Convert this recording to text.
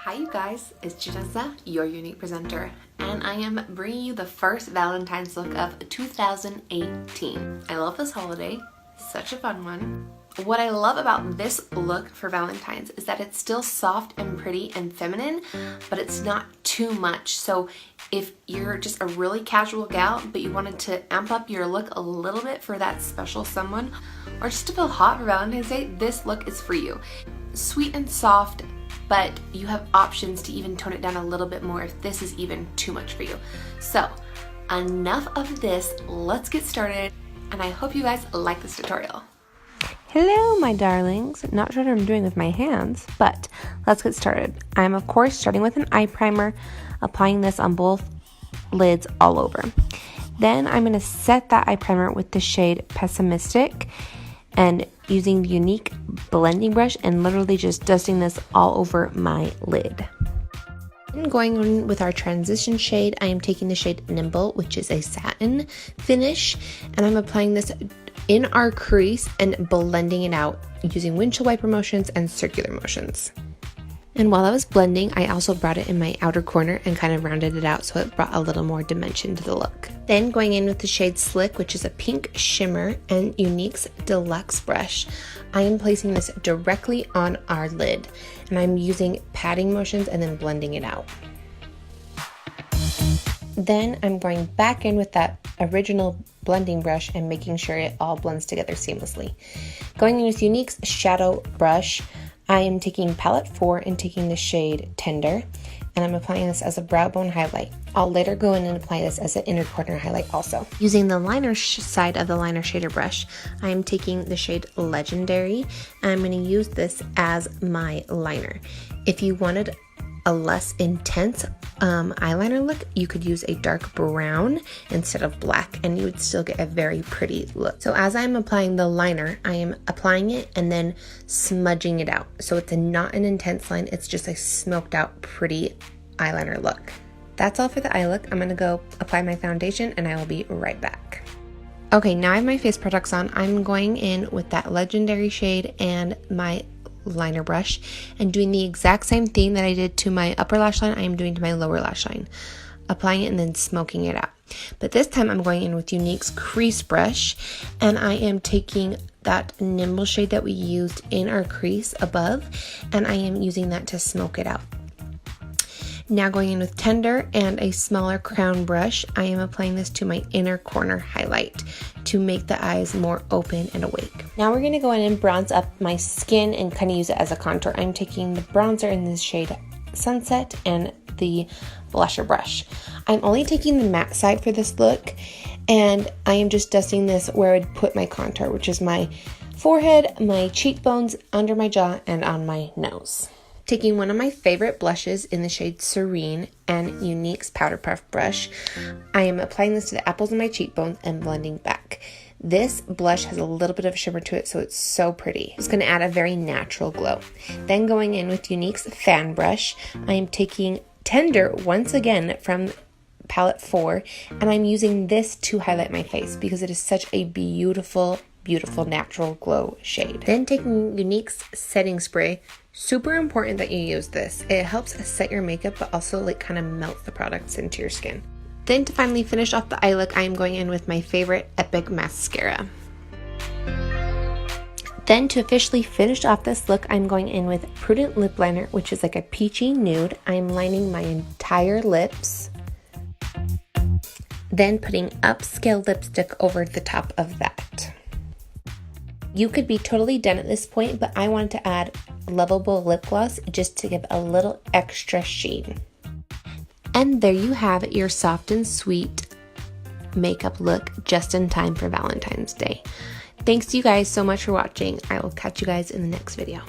Hi you guys, it's Janessa, your unique presenter, and I am bringing you the first Valentine's look of 2018. I love this holiday, such a fun one. What I love about this look for Valentine's is that it's still soft and pretty and feminine, but it's not too much. So if you're just a really casual gal, but you wanted to amp up your look a little bit for that special someone, or just to feel hot for Valentine's Day, this look is for you. Sweet and soft, but you have options to even tone it down a little bit more if this is even too much for you. So enough of this, let's get started, and I hope you guys like this tutorial. Hello, my darlings. Not sure what I'm doing with my hands, but let's get started. I'm, of course, starting with an eye primer, applying this on both lids all over. Then I'm going to set that eye primer with the shade Pessimistic and using the Unique blending brush and literally just dusting this all over my lid. And going on with our transition shade, I am taking the shade Nimble, which is a satin finish, and I'm applying this in our crease and blending it out using windshield wiper motions and circular motions. And while I was blending, I also brought it in my outer corner and kind of rounded it out so it brought a little more dimension to the look. Then going in with the shade Slick, which is a pink shimmer, and Unique's Deluxe brush, I am placing this directly on our lid, and I'm using patting motions and then blending it out. Then I'm going back in with that original blending brush and making sure it all blends together seamlessly. Going in with Unique's shadow brush, I am taking palette 4 and taking the shade Tender, and I'm applying this as a brow bone highlight. I'll later go in and apply this as an inner corner highlight also. Using the liner side of the liner shader brush, I am taking the shade Legendary, and I'm going to use this as my liner. If you wanted a less intense eyeliner look, you could use a dark brown instead of black, and you would still get a very pretty look. So as I'm applying the liner, I am applying it and then smudging it out. So it's not an intense line, it's just a smoked out pretty eyeliner look. That's all for the eye look. I'm gonna go apply my foundation and I will be right back. Okay, now I have my face products on. I'm going in with that Legendary shade and my liner brush and doing the exact same thing that I did to my upper lash line, I am doing to my lower lash line, applying it and then smoking it out. But this time I'm going in with Unique's crease brush, and I am taking that Nimble shade that we used in our crease above, and I am using that to smoke it out. Now going in with Tender and a smaller crown brush, I am applying this to my inner corner highlight to make the eyes more open and awake. Now we're going to go in and bronze up my skin and kind of use it as a contour. I'm taking the bronzer in this shade Sunset and the blusher brush. I'm only taking the matte side for this look, and I am just dusting this where I'd put my contour, which is my forehead, my cheekbones, under my jaw, and on my nose. Taking one of my favorite blushes in the shade Serene and Unique's Powder Puff brush, I am applying this to the apples of my cheekbones and blending back. This blush has a little bit of a shimmer to it, so it's so pretty. It's going to add a very natural glow. Then going in with Unique's Fan brush, I am taking Tender once again from palette 4, and I'm using this to highlight my face because it is such a beautiful natural glow shade. Then taking Unique's setting spray. Super important that you use this. It helps set your makeup, but also like kind of melts the products into your skin. Then to finally finish off the eye look, I am going in with my favorite Epic mascara. Then to officially finish off this look, I'm going in with Prudent lip liner, which is like a peachy nude. I'm lining my entire lips, then putting upscale lipstick over the top of that. You could be totally done at this point, but I wanted to add Lovable lip gloss just to give a little extra sheen. And there you have it, your soft and sweet makeup look just in time for Valentine's Day. Thanks you guys so much for watching. I will catch you guys in the next video.